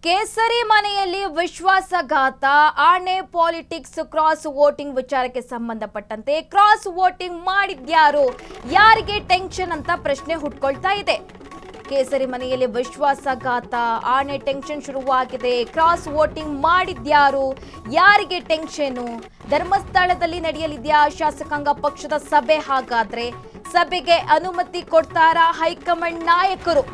ಕೇಸರಿ ಮನೆಯಲ್ಲಿ ವಿಶ್ವಾಸಘಾತ ಆಣೆ ಪಾಲಿಟಿಕ್ಸ್ ಕ್ರಾಸ್ ವೋಟಿಂಗ್ ವಿಚಾರಕ್ಕೆ ಸಂಬಂಧಪಟ್ಟಂತೆ ಕ್ರಾಸ್ ವೋಟಿಂಗ್ ಮಾಡಿದ್ಯಾರು ಯಾರಿಗೆ ಟೆನ್ಷನ್ ಅಂತ ಪ್ರಶ್ನೆ ಹುಟ್ಕೊಳ್ತಾ ಇದೆ. ಕೇಸರಿ ಮನೆಯಲ್ಲಿ ವಿಶ್ವಾಸಘಾತ ಆಣೆ ಟೆನ್ಷನ್ ಶುರುವಾಗಿದೆ. ಕ್ರಾಸ್ ವೋಟಿಂಗ್ ಮಾಡಿದ್ಯಾರು ಯಾರಿಗೆ ಟೆನ್ಷನ್? ಧರ್ಮಸ್ಥಳದಲ್ಲಿ ನಡೆಯಲಿದೆಯಾ ಶಾಸಕಾಂಗ ಪಕ್ಷದ ಸಭೆ? ಹಾಗಾದ್ರೆ ಸಭೆಗೆ ಅನುಮತಿ ಕೊಡ್ತಾರಾ ಹೈಕಮಾಂಡ್ ನಾಯಕರು?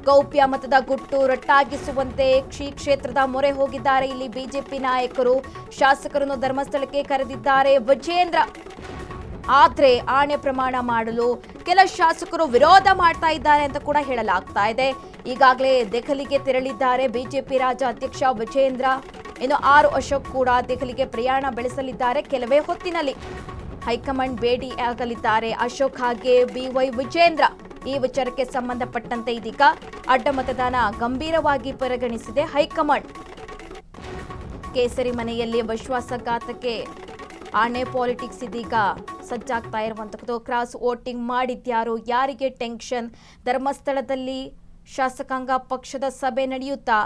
ಗೌಪ್ಯ ಮತದ ಗುಟ್ಟು ರಟ್ಟಾಗಿಸುವಂತೆ ಶ್ರೀ ಕ್ಷೇತ್ರದ ಮೊರೆ ಹೋಗಿದ್ದಾರೆ. ಇಲ್ಲಿ ಬಿಜೆಪಿ ನಾಯಕರು ಶಾಸಕರನ್ನು ಧರ್ಮಸ್ಥಳಕ್ಕೆ ಕರೆದಿದ್ದಾರೆ ವಿಜೇಂದ್ರ. ಆದ್ರೆ ಆಣೆ ಪ್ರಮಾಣ ಮಾಡಲು ಕೆಲ ಶಾಸಕರು ವಿರೋಧ ಮಾಡ್ತಾ ಇದ್ದಾರೆ ಅಂತ ಕೂಡ ಹೇಳಲಾಗ್ತಾ ಇದೆ. ಈಗಾಗಲೇ ದೆಹಲಿಗೆ ತೆರಳಿದ್ದಾರೆ ಬಿಜೆಪಿ ರಾಜ್ಯ ಅಧ್ಯಕ್ಷ ವಿಜೇಂದ್ರ. ಇನ್ನು ಆರ್ ಅಶೋಕ್ ಕೂಡ ದೆಹಲಿಗೆ ಪ್ರಯಾಣ ಬೆಳೆಸಲಿದ್ದಾರೆ. ಕೆಲವೇ ಹೊತ್ತಿನಲ್ಲಿ ಹೈಕಮಾಂಡ್ ಭೇಟಿಯಾಗಲಿದ್ದಾರೆ ಅಶೋಕ್ ಹಾಗೆ ಬಿವೈ ವಿಜೇಂದ್ರ. ಈ ವಿಚಾರಕ್ಕೆ ಸಂಬಂಧಪಟ್ಟಂತೆ ಇದೀಗ ಅಡ್ಡ ಮತದಾನ ಗಂಭೀರವಾಗಿ ಪರಿಗಣಿಸಿದೆ ಹೈಕಮಾಂಡ್. ಕೇಸರಿ ಮನೆಯಲ್ಲಿ ವಿಶ್ವಾಸಘಾತಕ್ಕೆ ಆಣೆ ಪಾಲಿಟಿಕ್ಸ್ ಇದೀಗ ಸಜ್ಜಾಗ್ತಾ ಇರುವಂತದ್ದು. ಕ್ರಾಸ್ ವೋಟಿಂಗ್ ಮಾಡಿದ್ಯಾರು ಯಾರಿಗೆ ಟೆನ್ಷನ್? ಧರ್ಮಸ್ಥಳದಲ್ಲಿ ಶಾಸಕಾಂಗ ಪಕ್ಷದ ಸಭೆ ನಡೆಯುತ್ತಾ?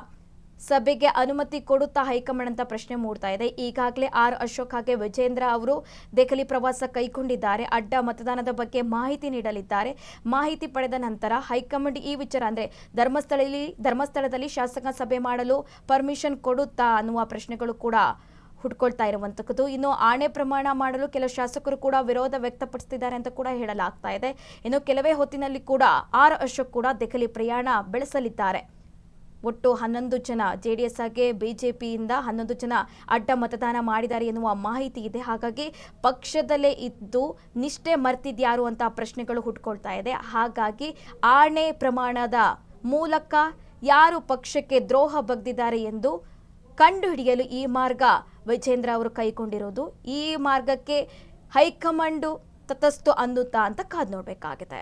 ಸಭೆಗೆ ಅನುಮತಿ ಕೊಡುತ್ತಾ ಹೈಕಮಾಂಡ್ ಅಂತ ಪ್ರಶ್ನೆ ಮೂಡ್ತಾ ಇದೆ. ಈಗಾಗಲೇ ಆರ್ ಅಶೋಕ್ ಹಾಗೆ ವಿಜೇಂದ್ರ ಅವರು ದೆಹಲಿ ಪ್ರವಾಸ ಕೈಗೊಂಡಿದ್ದಾರೆ. ಅಡ್ಡ ಮತದಾನದ ಬಗ್ಗೆ ಮಾಹಿತಿ ನೀಡಲಿದ್ದಾರೆ. ಮಾಹಿತಿ ಪಡೆದ ನಂತರ ಹೈಕಮಾಂಡ್ ಈ ವಿಚಾರ ಅಂದ್ರೆ ಧರ್ಮಸ್ಥಳದಲ್ಲಿ ಶಾಸಕ ಸಭೆ ಮಾಡಲು ಪರ್ಮಿಷನ್ ಕೊಡುತ್ತಾ ಅನ್ನುವ ಪ್ರಶ್ನೆಗಳು ಕೂಡ ಹುಟ್ಕೊಳ್ತಾ ಇರುವಂತದ್ದು. ಇನ್ನು ಆಣೆ ಪ್ರಮಾಣ ಮಾಡಲು ಕೆಲ ಶಾಸಕರು ಕೂಡ ವಿರೋಧ ವ್ಯಕ್ತಪಡಿಸುತ್ತಿದ್ದಾರೆ ಅಂತ ಕೂಡ ಹೇಳಲಾಗ್ತಾ ಇದೆ. ಇನ್ನು ಕೆಲವೇ ಹೊತ್ತಿನಲ್ಲಿ ಕೂಡ ಆರ್ ಅಶೋಕ್ ಕೂಡ ದೆಹಲಿ ಪ್ರಯಾಣ ಬೆಳೆಸಲಿದ್ದಾರೆ. ಒಟ್ಟು 11 ಜನ ಜೆಡಿಎಸ್ ಹಾಗೆ ಬಿಜೆಪಿಯಿಂದ 11 ಜನ ಅಡ್ಡ ಮತದಾನ ಮಾಡಿದ್ದಾರೆ ಎನ್ನುವ ಮಾಹಿತಿ ಇದೆ. ಹಾಗಾಗಿ ಪಕ್ಷದಲ್ಲೇ ಇದ್ದು ನಿಷ್ಠೆ ಮರ್ತಿದ್ಯಾರು ಅಂತ ಪ್ರಶ್ನೆಗಳು ಹುಟ್ಕೊಳ್ತಾ ಇದೆ. ಹಾಗಾಗಿ ಆಣೆ ಪ್ರಮಾಣದ ಮೂಲಕ ಯಾರು ಪಕ್ಷಕ್ಕೆ ದ್ರೋಹ ಬಗ್ದಿದ್ದಾರೆ ಎಂದು ಕಂಡುಹಿಡಿಯಲು ಈ ಮಾರ್ಗ ವಿಜೇಂದ್ರ ಅವರು ಕೈಗೊಂಡಿರೋದು. ಈ ಮಾರ್ಗಕ್ಕೆ ಹೈಕಮಾಂಡ್ ತಟಸ್ಥ ಅನ್ನುತ್ತಾ ಅಂತ ಕಾದು ನೋಡಬೇಕಾಗಿದೆ.